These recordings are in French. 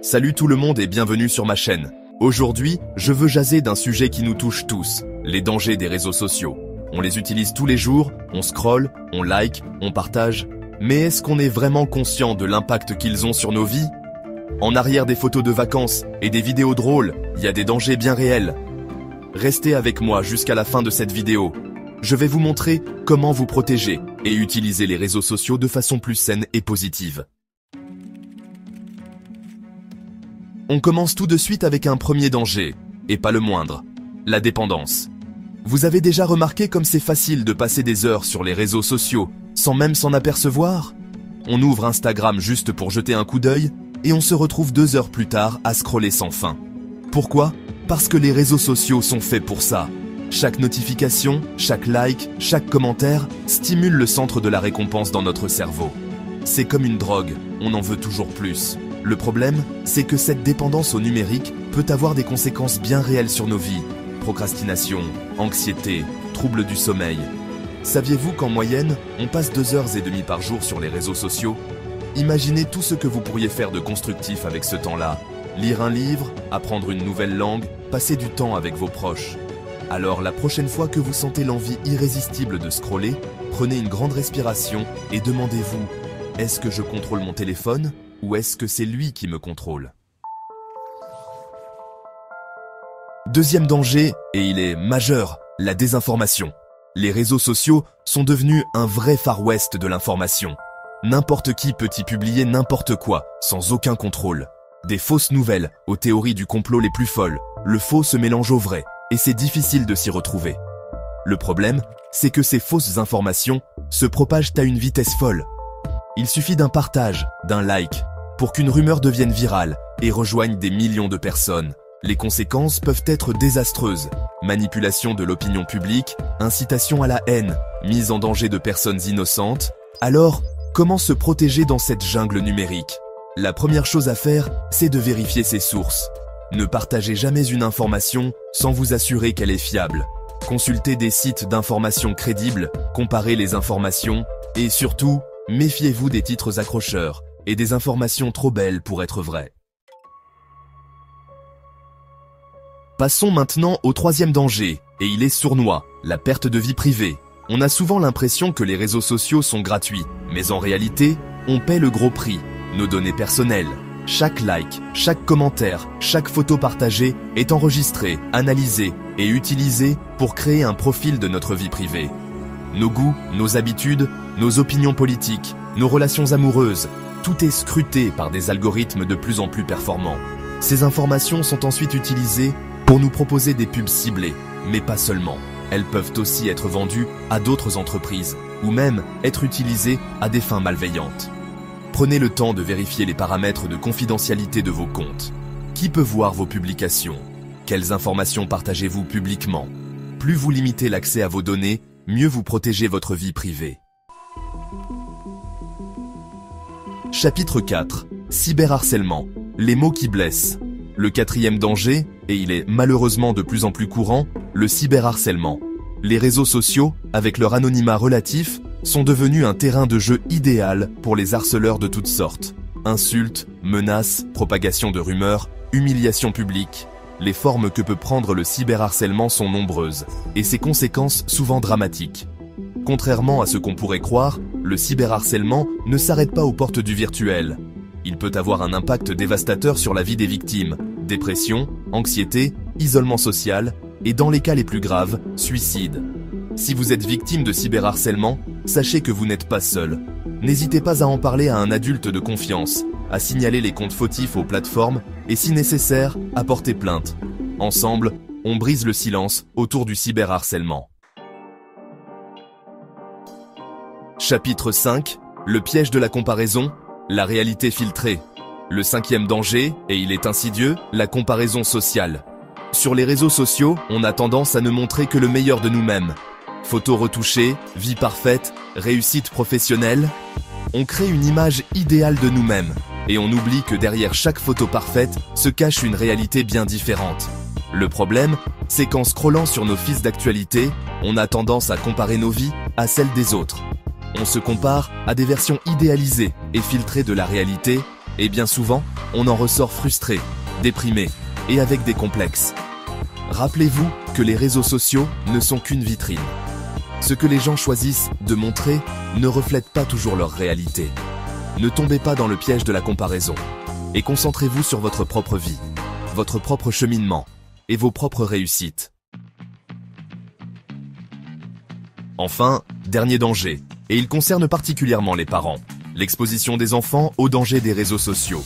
Salut tout le monde et bienvenue sur ma chaîne. Aujourd'hui, je veux jaser d'un sujet qui nous touche tous, les dangers des réseaux sociaux. On les utilise tous les jours, on scrolle, on like, on partage. Mais est-ce qu'on est vraiment conscient de l'impact qu'ils ont sur nos vies? En arrière des photos de vacances et des vidéos drôles, il y a des dangers bien réels. Restez avec moi jusqu'à la fin de cette vidéo. Je vais vous montrer comment vous protéger et utiliser les réseaux sociaux de façon plus saine et positive. On commence tout de suite avec un premier danger, et pas le moindre, la dépendance. Vous avez déjà remarqué comme c'est facile de passer des heures sur les réseaux sociaux, sans même s'en apercevoir? On ouvre Instagram juste pour jeter un coup d'œil, et on se retrouve 2 heures plus tard à scroller sans fin. Pourquoi? Parce que les réseaux sociaux sont faits pour ça. Chaque notification, chaque like, chaque commentaire stimule le centre de la récompense dans notre cerveau. C'est comme une drogue, on en veut toujours plus. Le problème, c'est que cette dépendance au numérique peut avoir des conséquences bien réelles sur nos vies. Procrastination, anxiété, troubles du sommeil. Saviez-vous qu'en moyenne, on passe 2h30 par jour sur les réseaux sociaux? Imaginez tout ce que vous pourriez faire de constructif avec ce temps-là. Lire un livre, apprendre une nouvelle langue, passer du temps avec vos proches. Alors la prochaine fois que vous sentez l'envie irrésistible de scroller, prenez une grande respiration et demandez-vous, est-ce que je contrôle mon téléphone ou est-ce que c'est lui qui me contrôle? Deuxième danger, et il est majeur, la désinformation. Les réseaux sociaux sont devenus un vrai Far West de l'information. N'importe qui peut y publier n'importe quoi, sans aucun contrôle. Des fausses nouvelles aux théories du complot les plus folles. Le faux se mélange au vrai, et c'est difficile de s'y retrouver. Le problème, c'est que ces fausses informations se propagent à une vitesse folle. Il suffit d'un partage, d'un like, pour qu'une rumeur devienne virale et rejoigne des millions de personnes. Les conséquences peuvent être désastreuses. Manipulation de l'opinion publique, incitation à la haine, mise en danger de personnes innocentes. Alors, comment se protéger dans cette jungle numérique? La première chose à faire, c'est de vérifier ses sources. Ne partagez jamais une information sans vous assurer qu'elle est fiable. Consultez des sites d'information crédibles, comparez les informations et surtout, méfiez-vous des titres accrocheurs et des informations trop belles pour être vraies. Passons maintenant au troisième danger, et il est sournois, la perte de vie privée. On a souvent l'impression que les réseaux sociaux sont gratuits, mais en réalité, on paie le gros prix, nos données personnelles. Chaque like, chaque commentaire, chaque photo partagée est enregistrée, analysée et utilisée pour créer un profil de notre vie privée. Nos goûts, nos habitudes, nos opinions politiques, nos relations amoureuses, tout est scruté par des algorithmes de plus en plus performants. Ces informations sont ensuite utilisées pour nous proposer des pubs ciblées, mais pas seulement. Elles peuvent aussi être vendues à d'autres entreprises, ou même être utilisées à des fins malveillantes. Prenez le temps de vérifier les paramètres de confidentialité de vos comptes. Qui peut voir vos publications? Quelles informations partagez-vous publiquement? Plus vous limitez l'accès à vos données, mieux vous protégez votre vie privée. Chapitre 4. Cyberharcèlement. Les mots qui blessent. Le quatrième danger, et il est malheureusement de plus en plus courant, le cyberharcèlement. Les réseaux sociaux, avec leur anonymat relatif, sont devenus un terrain de jeu idéal pour les harceleurs de toutes sortes. Insultes, menaces, propagation de rumeurs, humiliation publique. Les formes que peut prendre le cyberharcèlement sont nombreuses, et ses conséquences souvent dramatiques. Contrairement à ce qu'on pourrait croire, le cyberharcèlement ne s'arrête pas aux portes du virtuel. Il peut avoir un impact dévastateur sur la vie des victimes, dépression, anxiété, isolement social, et dans les cas les plus graves, suicide. Si vous êtes victime de cyberharcèlement, sachez que vous n'êtes pas seul. N'hésitez pas à en parler à un adulte de confiance, à signaler les comptes fautifs aux plateformes et si nécessaire, à porter plainte. Ensemble, on brise le silence autour du cyberharcèlement. Chapitre 5. Le piège de la comparaison, la réalité filtrée. Le cinquième danger, et il est insidieux, la comparaison sociale. Sur les réseaux sociaux, on a tendance à ne montrer que le meilleur de nous-mêmes. Photos retouchées, vie parfaite, réussite professionnelle. On crée une image idéale de nous-mêmes, et on oublie que derrière chaque photo parfaite se cache une réalité bien différente. Le problème, c'est qu'en scrollant sur nos fils d'actualité, on a tendance à comparer nos vies à celles des autres. On se compare à des versions idéalisées et filtrées de la réalité, Et bien souvent, on en ressort frustré, déprimé et avec des complexes. Rappelez-vous que les réseaux sociaux ne sont qu'une vitrine. Ce que les gens choisissent de montrer ne reflète pas toujours leur réalité. Ne tombez pas dans le piège de la comparaison et concentrez-vous sur votre propre vie, votre propre cheminement et vos propres réussites. Enfin, dernier danger, et il concerne particulièrement les parents, l'exposition des enfants aux dangers des réseaux sociaux.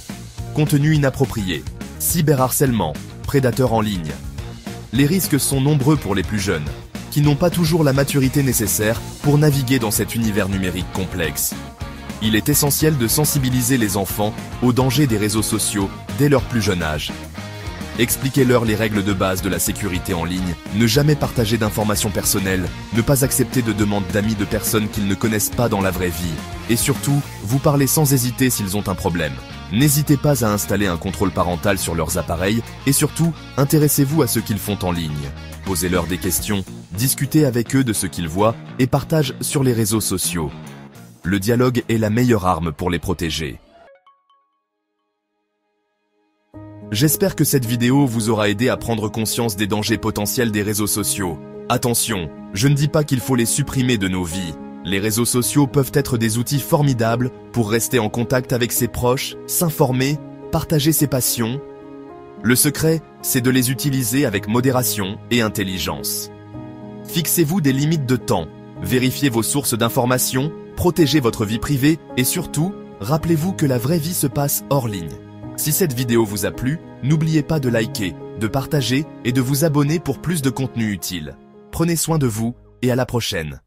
Contenu inapproprié, cyberharcèlement, prédateurs en ligne. Les risques sont nombreux pour les plus jeunes, qui n'ont pas toujours la maturité nécessaire pour naviguer dans cet univers numérique complexe. Il est essentiel de sensibiliser les enfants aux dangers des réseaux sociaux dès leur plus jeune âge. Expliquez-leur les règles de base de la sécurité en ligne, ne jamais partager d'informations personnelles, ne pas accepter de demandes d'amis de personnes qu'ils ne connaissent pas dans la vraie vie, et surtout, vous parlez sans hésiter s'ils ont un problème. N'hésitez pas à installer un contrôle parental sur leurs appareils, et surtout, intéressez-vous à ce qu'ils font en ligne. Posez-leur des questions, discutez avec eux de ce qu'ils voient, et partagent sur les réseaux sociaux. Le dialogue est la meilleure arme pour les protéger. J'espère que cette vidéo vous aura aidé à prendre conscience des dangers potentiels des réseaux sociaux. Attention, je ne dis pas qu'il faut les supprimer de nos vies. Les réseaux sociaux peuvent être des outils formidables pour rester en contact avec ses proches, s'informer, partager ses passions. Le secret, c'est de les utiliser avec modération et intelligence. Fixez-vous des limites de temps, vérifiez vos sources d'informations, protégez votre vie privée et surtout, rappelez-vous que la vraie vie se passe hors ligne. Si cette vidéo vous a plu, n'oubliez pas de liker, de partager et de vous abonner pour plus de contenu utile. Prenez soin de vous et à la prochaine.